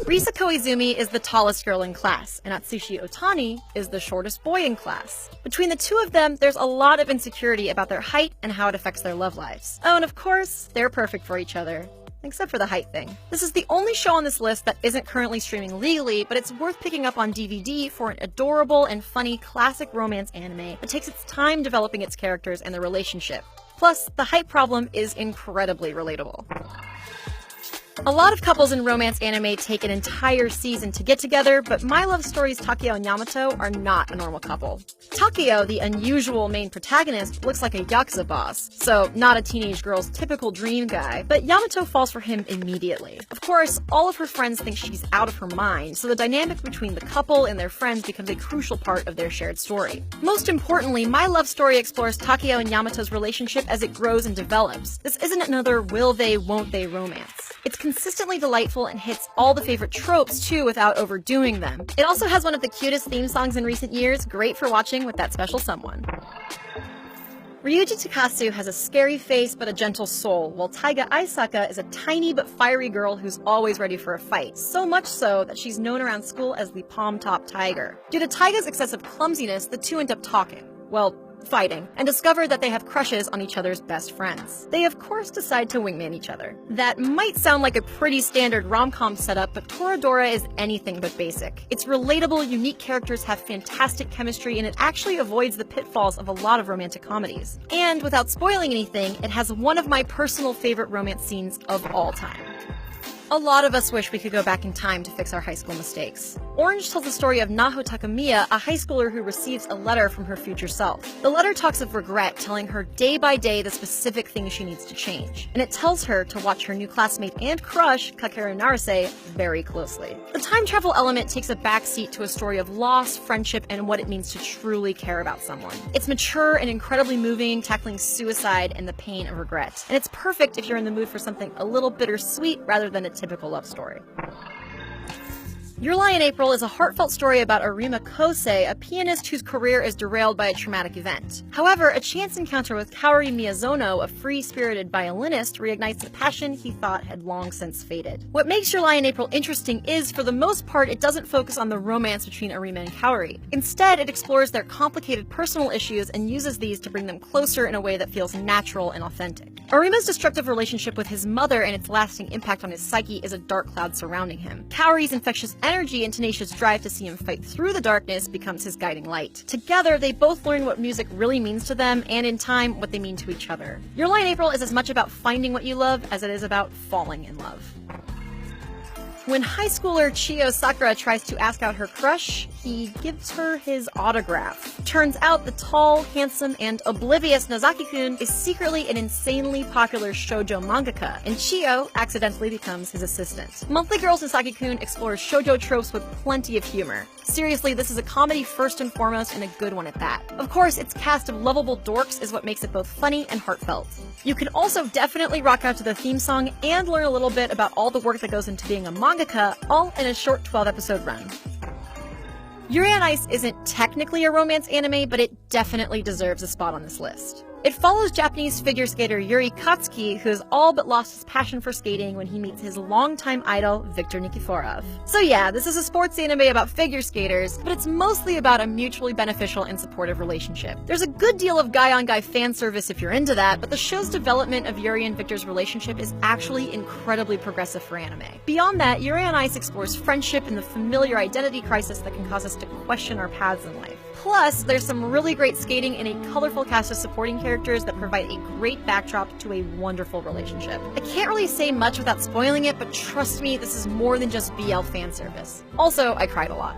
Risa Koizumi is the tallest girl in class, and Atsushi Otani is the shortest boy in class. Between the two of them, there's a lot of insecurity about their height and how it affects their love lives. Oh, and of course, they're perfect for each other. Except for the height thing. This is the only show on this list that isn't currently streaming legally, but it's worth picking up on DVD for an adorable and funny classic romance anime that takes its time developing its characters and their relationship. Plus, the height problem is incredibly relatable. A lot of couples in romance anime take an entire season to get together, but My Love Story's Takeo and Yamato are not a normal couple. Takeo, the unusual main protagonist, looks like a yakuza boss, so not a teenage girl's typical dream guy, but Yamato falls for him immediately. Of course, all of her friends think she's out of her mind, so the dynamic between the couple and their friends becomes a crucial part of their shared story. Most importantly, My Love Story explores Takeo and Yamato's relationship as it grows and develops. This isn't another will they, won't they romance. It's consistently delightful and hits all the favorite tropes too without overdoing them. It also has one of the cutest theme songs in recent years, great for watching with that special someone. Ryuji Takasu has a scary face but a gentle soul, while Taiga Aisaka is a tiny but fiery girl who's always ready for a fight, so much so that she's known around school as the Palm-Top Tiger. Due to Taiga's excessive clumsiness, the two end up talking. Well, fighting, and discover that they have crushes on each other's best friends. They of course decide to wingman each other. That might sound like a pretty standard rom-com setup, but Toradora is anything but basic. Its relatable, unique characters have fantastic chemistry, and it actually avoids the pitfalls of a lot of romantic comedies. And without spoiling anything, it has one of my personal favorite romance scenes of all time. A lot of us wish we could go back in time to fix our high school mistakes. Orange tells the story of Naho Takamiya, a high schooler who receives a letter from her future self. The letter talks of regret, telling her day by day the specific things she needs to change. And it tells her to watch her new classmate and crush, Kakeru Naruse, very closely. The time travel element takes a backseat to a story of loss, friendship, and what it means to truly care about someone. It's mature and incredibly moving, tackling suicide and the pain of regret. And it's perfect if you're in the mood for something a little bittersweet rather than a typical love story. Your Lie in April is a heartfelt story about Arima Kosei, a pianist whose career is derailed by a traumatic event. However, a chance encounter with Kaori Miyazono, a free-spirited violinist, reignites a passion he thought had long since faded. What makes Your Lie in April interesting is, for the most part, it doesn't focus on the romance between Arima and Kaori. Instead, it explores their complicated personal issues and uses these to bring them closer in a way that feels natural and authentic. Arima's destructive relationship with his mother and its lasting impact on his psyche is a dark cloud surrounding him. Kaori's infectious energy and tenacious drive to see him fight through the darkness becomes his guiding light. Together, they both learn what music really means to them, and in time, what they mean to each other. Your Lie in April is as much about finding what you love as it is about falling in love. When high schooler Chiyo Sakura tries to ask out her crush, he gives her his autograph. Turns out the tall, handsome, and oblivious Nozaki-kun is secretly an insanely popular shoujo mangaka, and Chiyo accidentally becomes his assistant. Monthly Girls Nozaki-kun explores shoujo tropes with plenty of humor. Seriously, this is a comedy first and foremost, and a good one at that. Of course, its cast of lovable dorks is what makes it both funny and heartfelt. You can also definitely rock out to the theme song and learn a little bit about all the work that goes into being a mangaka, all in a short 12-episode run. Yuri on Ice isn't technically a romance anime, but it definitely deserves a spot on this list. It follows Japanese figure skater Yuri Katsuki, who has all but lost his passion for skating when he meets his longtime idol, Viktor Nikiforov. So yeah, this is a sports anime about figure skaters, but it's mostly about a mutually beneficial and supportive relationship. There's a good deal of guy-on-guy fan service if you're into that, but the show's development of Yuri and Viktor's relationship is actually incredibly progressive for anime. Beyond that, Yuri on Ice explores friendship and the familiar identity crisis that can cause us to question our paths in life. Plus, there's some really great skating and a colorful cast of supporting characters that provide a great backdrop to a wonderful relationship. I can't really say much without spoiling it, but trust me, this is more than just BL fan service. Also, I cried a lot.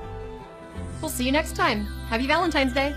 We'll see you next time. Happy Valentine's Day!